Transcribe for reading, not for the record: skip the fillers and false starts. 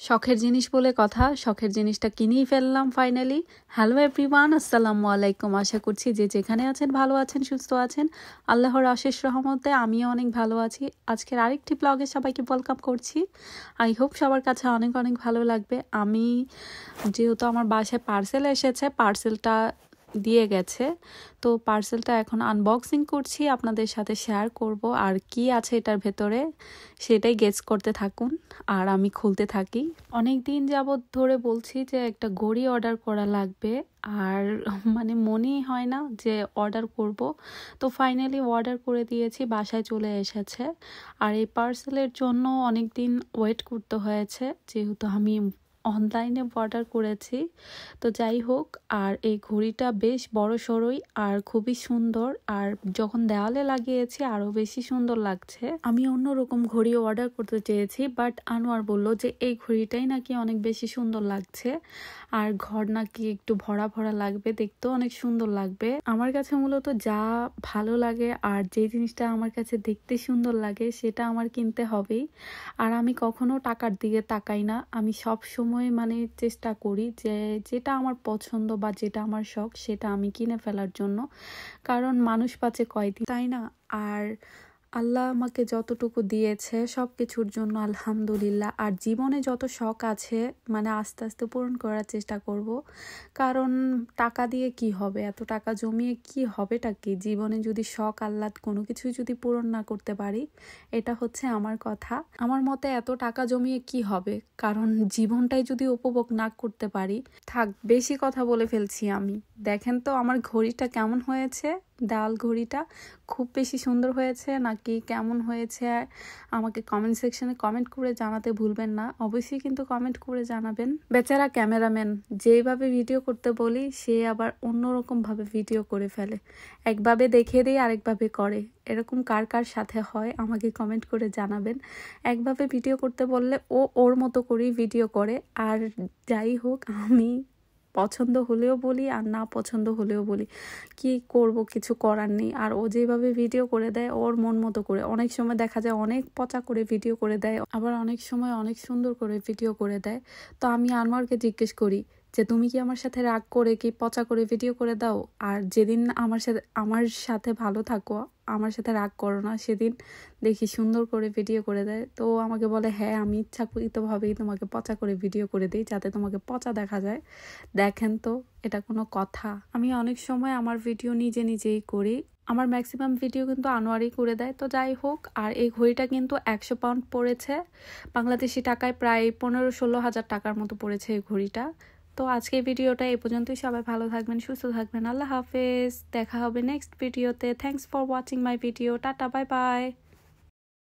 শখের জিনিস বলে কথা, শখের জিনিসটা কিনেই ফেললাম ফাইনালি। হ্যালো এভরিওয়ান, আসসালামু আলাইকুম। আশা করছি যে যেখানে আছেন ভালো আছেন, সুস্থ আছেন। আল্লাহর অশেষ রহমতে আমিও অনেক ভালো আছি। আজকের আরেকটি ব্লগে সবাইকে ওয়েলকাম করছি। আই হোপ সবার কাছে অনেক অনেক ভালো লাগবে। আমি যেহেতু আমার বাসায় পার্সেল এসেছে, পার্সেলটা দিয়ে গেছে, তো পার্সেলটা এখন আনবক্সিং করছি, আপনাদের সাথে শেয়ার করব আর কি আছে এটার ভেতরে সেটাই গেস করতে থাকুন আর আমি খুলতে থাকি। অনেক দিন যাবত ধরে বলছি যে একটা ঘড়ি অর্ডার করা লাগবে, আর মনেই হয় না যে অর্ডার করব। তো ফাইনালি অর্ডার করে দিয়েছি, বাসায় চলে এসেছে। আর এই পার্সেলের জন্য অনেক দিন ওয়েট করতে হয়েছে, যেহেতু আমি অনলাইনে অর্ডার করেছি। তো যাই হোক, আর এই ঘড়িটা বেশ বড় সড়ই আর খুবই সুন্দর, আর যখন দেওয়ালে লাগিয়েছি আরো বেশি সুন্দর লাগছে। আমি অন্যরকম ঘড়ি অর্ডার করতে চেয়েছি, বাট আনোয়ার বলল যে এই ঘড়িটাই নাকি অনেক বেশি সুন্দর লাগছে, আর ঘর নাকি একটু ভরা ভরা লাগবে, দেখতেও অনেক সুন্দর লাগবে। আমার কাছে মূলত যা ভালো লাগে আর যে জিনিসটা আমার কাছে দেখতে সুন্দর লাগে সেটা আমার কিনতে হবেই। আর আমি কখনো টাকার দিকে তাকাই না, আমি সব সময় চেষ্টা করি যে যেটা আমার পছন্দ বা যেটা আমার শখ সেটা আমি কিনে ফেলার জন্য, কারণ মানুষ পাচ্ছে কয়দিন, তাই না? আর আল্লাহ আমাকে যতটুকু দিয়েছে সব কিছুর জন্য আলহামদুলিল্লাহ। আর জীবনে যত শখ আছে আস্তে আস্তে পূরণ করার চেষ্টা করব, কারণ টাকা দিয়ে কি হবে, এত টাকা জমিয়ে কি হবেটা কি জীবনে যদি শখ আহ্লাদ কোনো কিছুই যদি পূরণ না করতে পারি। এটা হচ্ছে আমার কথা। আমার মতে এত টাকা জমিয়ে কি হবে, কারণ জীবনটাই যদি উপভোগ না করতে পারি। থাক, বেশি কথা বলে ফেলছি আমি। দেখেন তো আমার ঘড়িটা কেমন হয়েছে, দেওয়াল ঘড়িটা খুব বেশি সুন্দর হয়েছে নাকি কেমন হয়েছে আমাকে কমেন্ট সেকশনে কমেন্ট করে জানাতে ভুলবেন না। অবশ্যই কিন্তু কমেন্ট করে জানাবেন। বেচারা ক্যামেরাম্যান, যেইভাবে ভিডিও করতে বলি সে আবার অন্যরকম ভাবে ভিডিও করে ফেলে, একভাবে দেখিয়ে দিয়ে আরেকভাবে করে। এরকম কার কার সাথে হয় আমাকে কমেন্ট করে জানাবেন। একভাবে ভিডিও করতে বললে ও ওর মতো করেই ভিডিও করে। আর যাই হোক, আমি পছন্দ হলেও বলি আর না পছন্দ হলেও বলি, কি করব, কিছু করার নেই। আর ও যেভাবে ভিডিও করে দেয় ওর মন মতো করে, অনেক সময় দেখা যায় অনেক পচা করে ভিডিও করে দেয়, আবার অনেক সময় অনেক সুন্দর করে ভিডিও করে দেয়। তো আমি আনোয়ারকে জিজ্ঞেস করি যে তুমি কি আমার সাথে রাগ করে কি পচা করে ভিডিও করে দাও, আর যেদিন আমার সাথে ভালো থাকো, আমার সাথে রাগ করো না, সেদিন দেখি সুন্দর করে ভিডিও করে দেয়। তো আমাকে বলে হ্যাঁ, আমি ইচ্ছাকৃতভাবেই তোমাকে পচা করে ভিডিও করে দিই যাতে তোমাকে পচা দেখা যায়। দেখেন তো, এটা কোনো কথা? আমি অনেক সময় আমার ভিডিও নিজেই করি, আমার ম্যাক্সিমাম ভিডিও কিন্তু আনোয়ারই করে দেয়। তো যাই হোক, আর এই ঘড়িটা কিন্তু 100 পাউন্ড পড়েছে, বাংলাদেশি টাকায় প্রায় 15-16 হাজার টাকার মতো পড়েছে এই ঘড়িটা। তো আজকে ভিডিওটা এই পর্যন্তই। সবাই ভালো থাকবেন, সুস্থ থাকবেন। আল্লাহ হাফেজ, দেখা হবে নেক্সট ভিডিওতে। Thanks for watching my video. Tata, bye bye.